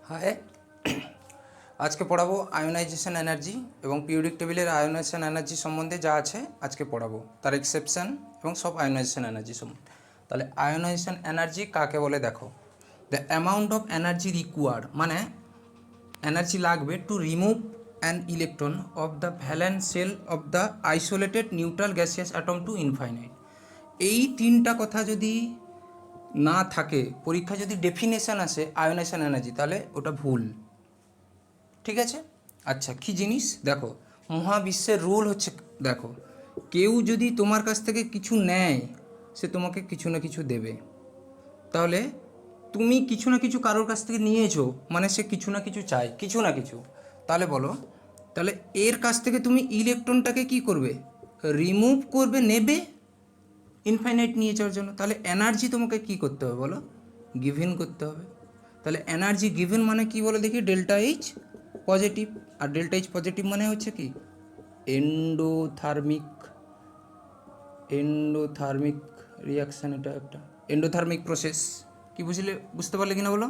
High, আজকে পড়াবো ionisation energy এবং পিরিয়ডিক টেবিলের আয়োনাইজেশন এনার্জি সম্বন্ধে যা আছে আজকে পড়াবো, তার এক্সেপশন এবং সব আয়োনাইজেশন এনার্জি সম্বন্ধে। তাহলে আয়োনাইজেশন এনার্জি কাকে বলে দেখো। The amount of energy required, মানে এনার্জি লাগবে to remove an electron of the valence shell of the isolated neutral gaseous atom to infinite. এই তিনটা কথা যদি না থাকে, পরীক্ষা যদি ডেফিনেশন আসে আয়োনাইজেশন এনার্জি, তাহলে ওটা ভুল। ঠিক আছে। আচ্ছা, কী জিনিস দেখো, মহাবিশ্বের রুল হচ্ছে, দেখো কেউ যদি তোমার কাছ থেকে কিছু নেয়, সে তোমাকে কিছু না কিছু দেবে। তাহলে তুমি কিছু না কিছু কারোর কাছ থেকে নিয়েছো, মানে সে কিছু না কিছু চায়, কিছু না কিছু। তাহলে বলো, তাহলে এর কাছ থেকে তুমি ইলেকট্রনটাকে কি করবে? রিমুভ করবে, নেবে ইনফাইনাইট নিয়ে যাওয়ার জন্য। তাহলে এনার্জি তোমাকে কি করতে হবে বলো? গিভেন করতে হবে। তাহলে এনার্জি গিভেন মানে কি বলে দেখি? Delta H positive. আর ডেল্টা এইচ পজিটিভ মানে হচ্ছে কি? Endothermic endothermic reaction. এটা একটা এন্ডোথার্মিক প্রসেস। কি বুঝলে, বুঝতে পারলে কিনা বলো?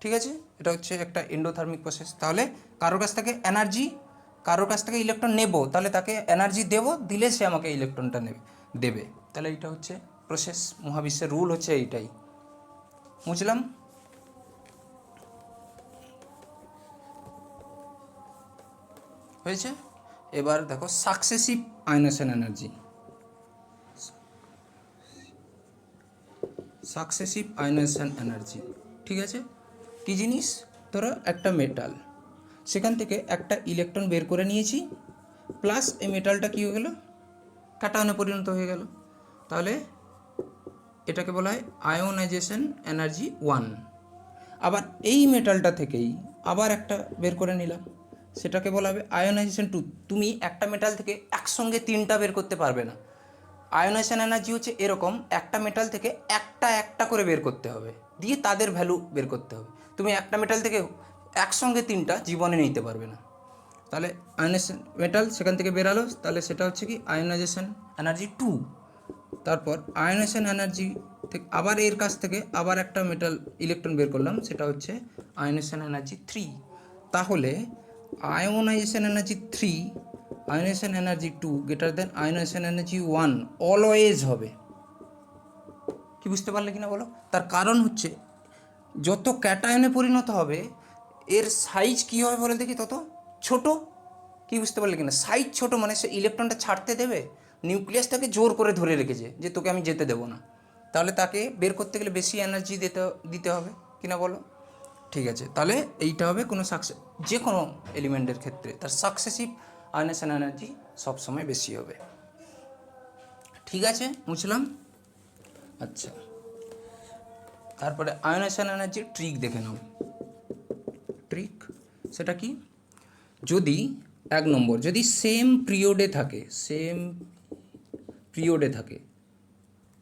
ঠিক আছে, এটা হচ্ছে একটা এন্ডোথার্মিক প্রসেস। তাহলে কারোর কাছ থেকে এনার্জি, কারোর কাছ থেকে ইলেকট্রন নেব, তাহলে তাকে এনার্জি দেব, দিলে সে আমাকে ইলেকট্রনটা দেবে। তাহলে এইটা হচ্ছে প্রসেস, মহাবিশ্বের রুল হচ্ছে এইটাই। বুঝলাম? হয়েছে। এবার দেখো successive ionisation energy. Successive ionisation energy, ঠিক আছে। কী জিনিস? ধরো একটা মেটাল, সেখান থেকে একটা ইলেকট্রন বের করে নিয়েছি, প্লাস এই মেটালটা কী হয়ে গেল? ক্যাটায়নে পরিণত হয়ে গেল। তাহলে এটাকে বলা হয় আয়োনাইজেশন এনার্জি 1। আবার এই মেটালটা থেকেই আবার একটা বের করে নিলাম, সেটাকে বলা হবে আয়োনাইজেশন 2। তুমি একটা মেটাল থেকে একসঙ্গে তিনটা বের করতে পারবে না। আয়োনাইজেশন এনার্জি হচ্ছে এরকম, একটা মেটাল থেকে একটা একটা করে বের করতে হবে, দিয়ে তাদের ভ্যালু বের করতে হবে। তুমি একটা মেটাল থেকে একসঙ্গে তিনটা জীবনে নিতে পারবে না। তাহলে আয়োনাইজেশন মেটাল সেখান থেকে বেরালো, তাহলে সেটা হচ্ছে কি? Ionisation energy 2। তারপর আয়োনাইজেশন এনার্জি থেকে আবার এর কাছ থেকে আবার একটা মেটাল ইলেকট্রন বের করলাম, সেটা হচ্ছে আয়োনাইজেশন এনার্জি 3। তাহলে ionisation energy 3, ionisation energy 2 greater than ionisation energy 1 always হবে। কি বুঝতে পারলে কিনা বলো? তার কারণ হচ্ছে যত ক্যাটায়নে পরিণত হবে, এর সাইজ কী হবে বলে দেখি? তত ছোট। কি বুঝতে পারলে কিনা? সাইজ ছোট মানে সে ইলেকট্রনটা ছাড়তে দেবে? নিউক্লিয়াসটাকে জোর করে ধরে রেখেছে যে তোকে আমি যেতে দেবো না। তাহলে তাকে বের করতে গেলে বেশি এনার্জি দিতে হবে কিনা বলো? ঠিক আছে, তাহলে এইটা হবে কোনো যে কোনো এলিমেন্টের ক্ষেত্রে তার সাকসেসিভ আয়োনাইজেশন এনার্জি সবসময় বেশি হবে। ঠিক আছে, বুঝলাম? আচ্ছা, তারপরে আয়োনাইজেশন এনার্জির ট্রিক দেখে নাও। ট্রিক সেটা কি? যদি 1 নম্বর, যদি সেম পিরিয়ডে থাকে,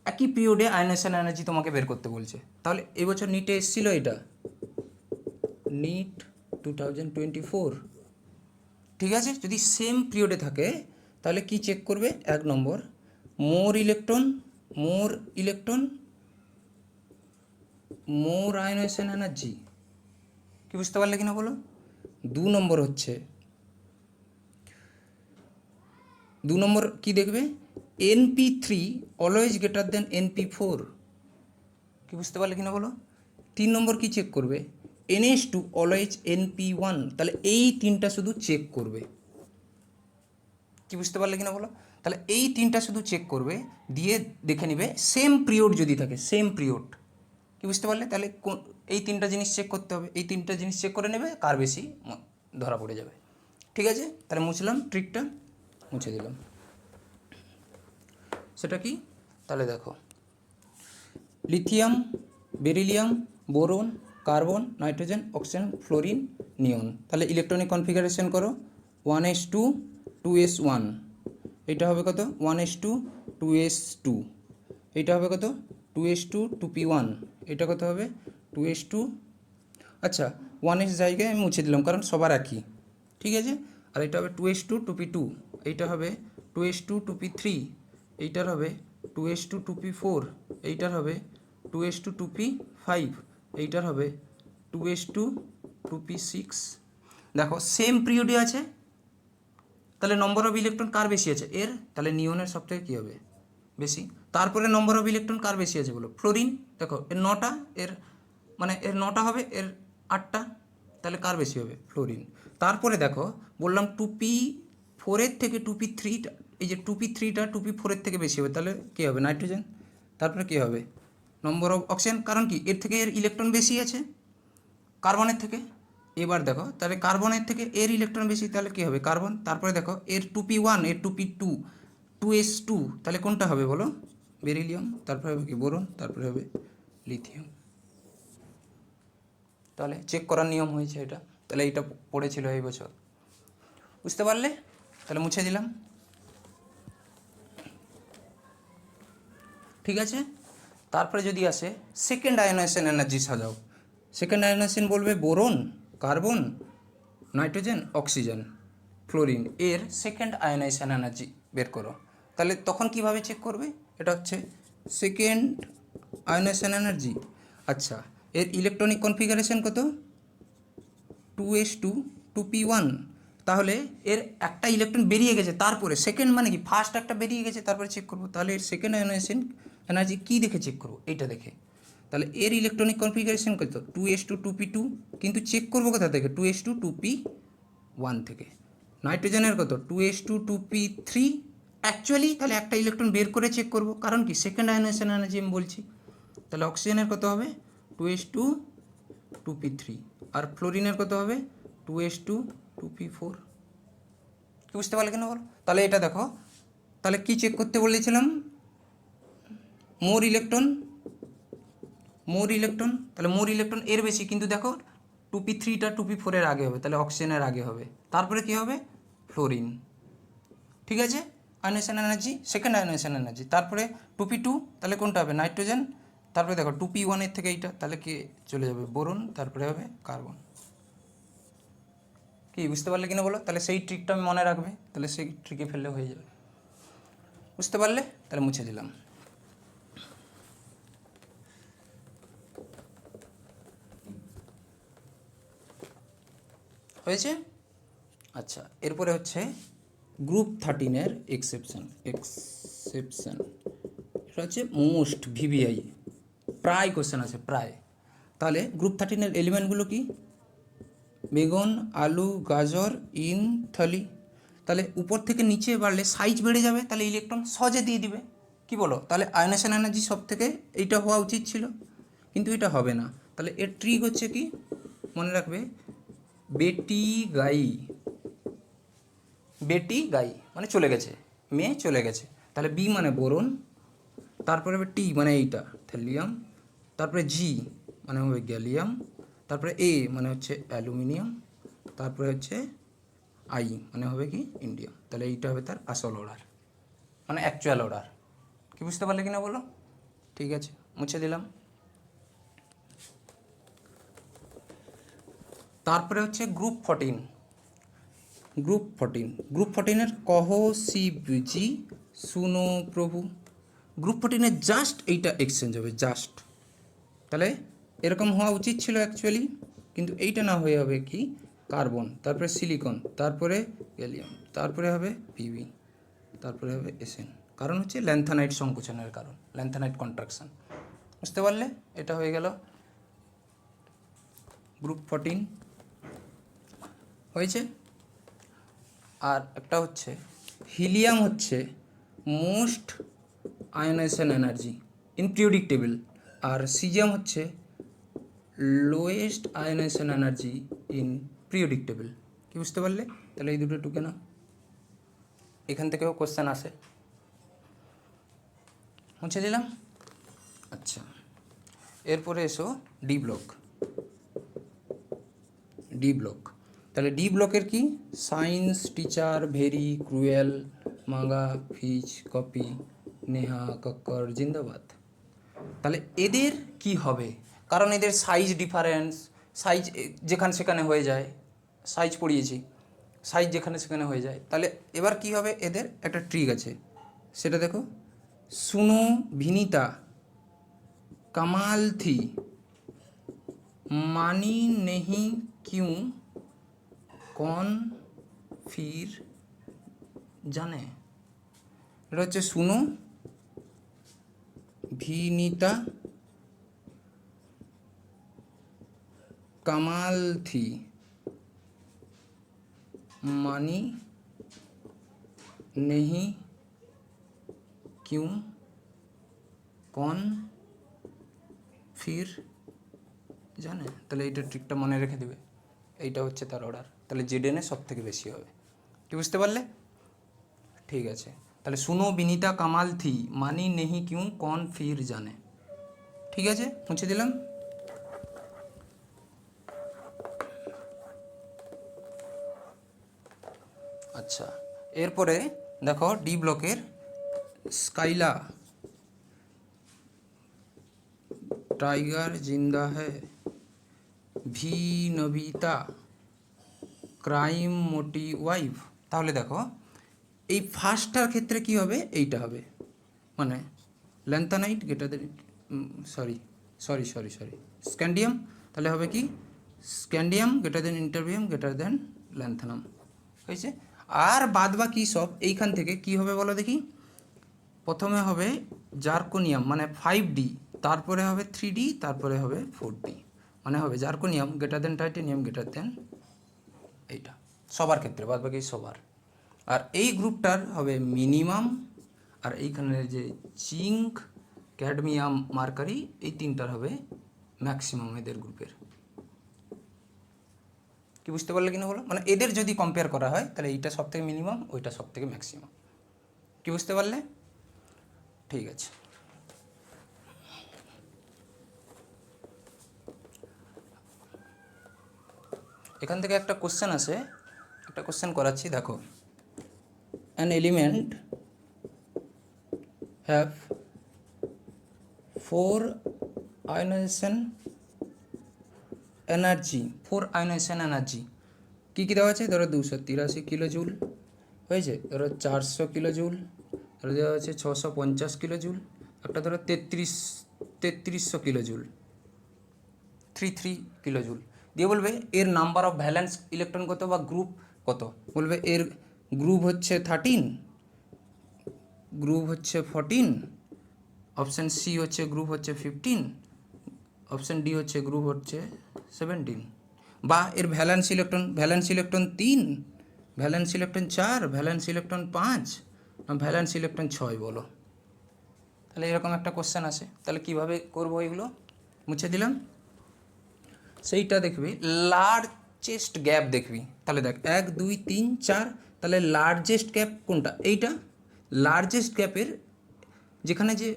একই পিরিয়ডে আয়োনাইজেশন এনার্জি তোমাকে বের করতে বলছে, তাহলে এবছর নিটে এসেছিল এটা, নিট 2024। ঠিক আছে, যদি সেম পিরিয়ডে থাকে তাহলে কি চেক করবে? 1 নম্বর, মোর ইলেকট্রন মোর আয়োনাইজেশন এনার্জি। কি বুঝতে পারলে কিনা বলো? 2 নম্বর হচ্ছে, 2 নম্বর কি দেখবে? NP3 always greater than NP4। কি বুঝতে পারলে কিনা বলো? 3 নম্বর কি চেক করবে? NH2 always NP1। তাহলে এই তিনটা শুধু চেক করবে। কি বুঝতে পারলে কিনা বলো? তাহলে এই তিনটা শুধু চেক করবে, দিয়ে দেখে নেবে সেম পিরিয়ড যদি থাকে, সেম পিরিয়ড। কি বুঝতে পারলে? তাহলে এই তিনটা জিনিস চেক করতে হবে, এই তিনটা জিনিস চেক করে নেবে, কার বেশি ধরা পড়ে যাবে। ঠিক আছে, তাহলে মুছলাম, ট্রিকটা মুছে দিলাম। সেটা কি? তাহলে দেখো, lithium, beryllium, boron, carbon, nitrogen, oxygen, fluorine, neon. তাহলে ইলেকট্রনিক কনফিগারেশন করো, 1s2 2s1। এটা হবে কত? 1s2 2s2। এটা হবে কত? 2s2 2p1। এটা কত হবে? 2s2। আচ্ছা, 1s জায়গায় আমি মুছে দিলাম কারণ সবার একই। ঠিক আছে, আর এটা হবে 2s2 2p2। এইটা হবে 2s2 2p3। এইটার হবে 2s2 2p4। এইটার হবে 2:2p5, এইটার হবে 2:2p6। দেখো সেম পিরিয়ডে আছে, তাহলে নম্বর অফ ইলেকট্রন কার বেশি আছে? এর। তাহলে নিয়নের সব থেকে কী হবে? বেশি। তারপরে নম্বর অফ ইলেকট্রন কার বেশি আছে বলো? ফ্লোরিন। দেখো এর 9টা, এর মানে এর 9টা হবে, এর 8টা, তাহলে কার বেশি হবে? ফ্লোরিন। তারপরে দেখো বললাম 2p4 থেকে 2p3, এই যে 2p3টা 2p4 থেকে বেশি হবে, তাহলে কী হবে? নাইট্রোজেন। তারপরে কী হবে? নম্বর অফ অক্সিজেন, কারণ কি এর থেকে এর ইলেকট্রন বেশি আছে কার্বনের থেকে। এবার দেখো তাহলে কার্বনের থেকে এর ইলেকট্রন বেশি, তাহলে কী হবে? কার্বন। তারপরে দেখো এর 2p1, এর 2p2, 2s2, তাহলে কোনটা হবে বলো? বেরিলিয়াম। তারপরে হবে কি? বোরন। তারপরে হবে লিথিয়াম। তাহলে চেক করার নিয়ম হয়েছে এটা। তাহলে এইটা পড়েছিল এই বছর, বুঝতে পারলে? তাহলে মুছে দিলাম, ঠিক আছে। তারপরে যদি আসে সেকেন্ড আয়নাইজেশন এনার্জি সাজাও। সেকেন্ড আয়নাইজেশন বলবে boron, carbon, nitrogen, oxygen, fluorine, এর সেকেন্ড আয়নাইজেশন এনার্জি বের করো। তাহলে তখন কিভাবে চেক করবে? এটা হচ্ছে সেকেন্ড আয়নাইজেশন এনার্জি। আচ্ছা, এর ইলেকট্রনিক কনফিগারেশন কত? 2s2 2p1। তাহলে এর একটা ইলেকট্রন বেরিয়ে গেছে, তারপরে সেকেন্ড মানে কি? ফার্স্ট একটা বেরিয়ে গেছে, তারপরে চেক করবো। তাহলে এর সেকেন্ড আয়নাইজেশন এনার্জি কী দেখে চেক করবো? এইটা দেখে। তাহলে এর ইলেকট্রনিক কনফিগারেশন কত? 2s2 2p2, কিন্তু চেক করবো কোথা থেকে? 2s2 2p1 থেকে। নাইট্রোজেনের কত? 2s2 2p3। অ্যাকচুয়ালি তাহলে একটা ইলেকট্রন বের করে চেক করবো, কারণ কি সেকেন্ড আয়নাইজেশন এনার্জি আমি বলছি। তাহলে অক্সিজেনের কত হবে? 2s2 2p3। আর ফ্লোরিনের কত হবে? 2s2 2p4। কি বুঝতে পারলে কেন বলো? তাহলে এটা দেখো, তাহলে কি চেক করতে বলেছিলাম? মোর ইলেকট্রন, মোর ইলেকট্রন। তাহলে মোর ইলেকট্রন এর বেশি, কিন্তু দেখো 2p3টা 2p4-এর আগে হবে, তাহলে অক্সিজেনের আগে হবে। তারপরে কি হবে? ফ্লোরিন। ঠিক আছে, ionisation energy, second ionisation energy. তারপরে 2p2, তাহলে কোনটা হবে? নাইট্রোজেন। তারপরে দেখো 2p1-এর থেকে এইটা, তাহলে কি চলে যাবে? বোরন। তারপরে হবে কার্বন। কি বুঝতে পারলে কিনা বলো? তাহলে সেই ট্রিকটা আমি মনে রাখবে, তাহলে সেই ট্রিকে ফেললে হয়ে যাবে। বুঝতে পারলে? তাহলে মুছে দিলাম। হয়েছে? আচ্ছা, এরপরে হচ্ছে গ্রুপ 13-এর এক্সেপশন। এটা হচ্ছে মোস্ট ভিভিআই, প্রায় কোশ্চেন আছে, প্রায়। তাহলে গ্রুপ 13-এর এলিমেন্টগুলো কি? বেগুন, আলু, গাজর, ইন, থলি। তাহলে উপর থেকে নিচে বাড়লে সাইজ বেড়ে যাবে, তাহলে ইলেকট্রন সহজে দিয়ে দিবে। কি বলো? তাহলে আয়নাইজেশন এনার্জি সব থেকে এইটা হওয়া উচিত ছিল, কিন্তু এটা হবে না। তাহলে এর ট্রিক হচ্ছে কি? মনে রাখবে, বেটি গাই। বেটি গাই মানে চলে গেছে, মেয়ে চলে গেছে। তাহলে বি মানে বোরন, তারপরে হবে টি মানে এইটা থ্যালিয়াম, তারপরে জি মানে হবে গ্যালিয়াম, তারপরে এ মানে হচ্ছে অ্যালুমিনিয়াম, তারপরে হচ্ছে আই মানে হবে কি? ইন্ডিয়াম। তাহলে এইটা হবে তার আসল অর্ডার, মানে অ্যাকচুয়াল অর্ডার। কি বুঝতে পারলে কিনা বলো? ঠিক আছে, মুছে দিলাম। তারপরে হচ্ছে গ্রুপ 14। গ্রুপ 14-এর কহ শিবজি শুনো প্রভু। গ্রুপ 14-এর জাস্ট এইটা এক্সচেঞ্জ হবে, জাস্ট। তাহলে এরকম হওয়া উচিত ছিল অ্যাকচুয়ালি, কিন্তু এইটা না হয়ে হবে কি? কার্বন, তারপরে সিলিকন, তারপরে গ্যালিয়াম, তারপরে হবে পিবি, তারপরে হবে এসএন। কারণ হচ্ছে ল্যান্থানাইট সংকোচনের কারণ, ল্যান্থানাইট কন্ট্রাকশন। বুঝতে পারলে? এটা হয়ে গেল গ্রুপ 14। হয়েছে? আর একটা হচ্ছে হিলিয়াম হচ্ছে most ionization energy in periodic table, আর সিজিয়াম হচ্ছে lowest ionization energy in periodic table. কি বুঝতে পারলে? তাহলে এই দুটো টুকে না, এখান থেকেও কোশ্চেন আসে। মুছে দিলাম। আচ্ছা, এরপরে এসো ডি ব্লক। ডি ব্লক, তাহলে ডি ব্লকের কি? সায়েন্স টিচার ভেরি ক্রুয়েল, মাঙ্গা ফিজ কপি, নেহা কক্কর জিন্দাবাদ। তাহলে এদের কি হবে? কারণ এদের সাইজ ডিফারেন্স, সাইজ যেখানে সেখানে হয়ে যায়, সাইজ পড়িয়েছি, সাইজ যেখানে সেখানে হয়ে যায়। তাহলে এবার কি হবে? এদের একটা ট্রিক আছে, সেটা দেখো। সুনো ভিনিতা कमाल थी, मानी नहीं क्यों, कौन फिर जाने। এটা হচ্ছে শুনো ভিনিতা कमाल थी, मानी नहीं क्यों, कौन फिर জানে। তাহলে এইটা ট্রিকটা মনে রেখে দেবে, এইটা হচ্ছে তার অর্ডার। তাহলে জেডেনে সব থেকে বেশি হবে। কি বুঝতে পারলে? ঠিক আছে, তাহলে শুনো বিনীতা কামাল থি, মানি নেহি কিউ, কন ফির জানে। ঠিক আছে, মুছে দিলাম। আচ্ছা, এরপরে দেখো ডি ব্লকের স্কাইলা, টাইগার জিন্দা है, ভি নবিতা, ক্রাইম মোটিভ। তাহলে দেখো এই ফার্স্টটার ক্ষেত্রে কি হবে, এইটা হবে, মানে lanthanide greater than, sorry scandium. তাহলে হবে কি স্ক্যান্ডিয়াম গ্রেটার দেন ইন্টারভিয়াম গ্রেটার দেন ল্যান্থানাম, হয়েছে। আর বাদ বাকি সব এইখান থেকে কি হবে বলো দেখি। প্রথমে হবে জার্কোনিয়াম মানে 5D, তারপরে হবে 3D, তারপরে হবে 4D, মানে হবে zirconium greater than titanium greater than এইটা সবার ক্ষেত্রে, বাদ বাকি সবার। আর এই গ্রুপটার হবে মিনিমাম, আর এইখানের যে জিঙ্ক ক্যাডমিয়াম মার্কারি এই তিনটার হবে ম্যাক্সিমাম এদের গ্রুপের। কি বুঝতে পারলে কিনা বলো, মানে এদের যদি কম্পেয়ার করা হয় তাহলে এইটা সব থেকে মিনিমাম, ওইটা সব থেকে ম্যাক্সিমাম। কি বুঝতে পারলে? ঠিক আছে, এখান থেকে একটা কোশ্চেন আছে, একটা কোশ্চেন করাচ্ছি দেখো। An element have 4 ionization energy, 4 ionization energy কী কী দেওয়া আছে? ধরো 283 কিলো জুল হয়েছে, ধরো 400 কিলো জুল, ধরো দেওয়া আছে 650 কিলো জুল, একটা ধরো 3300 কিলো জুল, 33 কিলো জুল দিয়ে বলবে এর নাম্বার অফ ভ্যালেন্স ইলেকট্রন কত বা গ্রুপ কত। বলবে এর গ্রুপ হচ্ছে 13, গ্রুপ হচ্ছে 14, অপশান সি হচ্ছে গ্রুপ হচ্ছে 15, অপশান ডি হচ্ছে গ্রুপ হচ্ছে 17, বা এর valence electron 3, valence electron 4, valence electron 5, valence electron 6 বলো। তাহলে এরকম একটা কোশ্চেন আছে, তাহলে কিভাবে করবো এগুলো, মুছে দিলাম। সেইটা দেখবি লার্জেস্ট গ্যাপ দেখবি, তাহলে দেখ 1 2 3 4, তাহলে লার্জেস্ট গ্যাপ কোনটা? এইটা লার্জেস্ট গ্যাপের যেখানে যে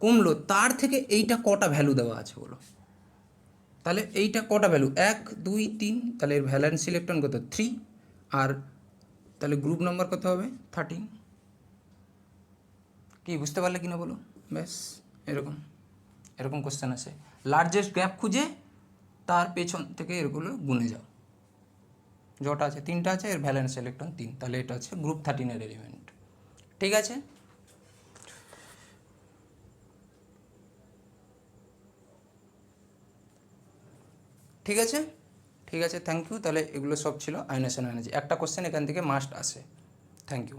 কমলো তার থেকে এইটা কটা ভ্যালু দেওয়া আছে বলো। তাহলে এইটা কটা ভ্যালু 1 2 3, তাহলে এর ভ্যালেন্স ইলেকট্রন কত 3, আর তাহলে গ্রুপ নাম্বার কত হবে 13। কি বুঝতে পারলে কিনা বলো? ব্যাস এরকম কোশ্চেন আছে, লার্জেস্ট গ্যাপ খুঁজে তার পেছন থেকে এরগুলো গুনে যাও, যটা আছে 3টা আছে, এর ভ্যালেন্স ইলেকট্রন 3, তাহলে এটা হচ্ছে গ্রুপ 13 এলিমেন্ট। ঠিক আছে, ঠিক আছে, থ্যাংক ইউ। তাহলে এগুলো সব ছিল আয়নেশন এনার্জি, একটা কোশ্চেন এখান থেকে মাস্ট আসে। Thank you.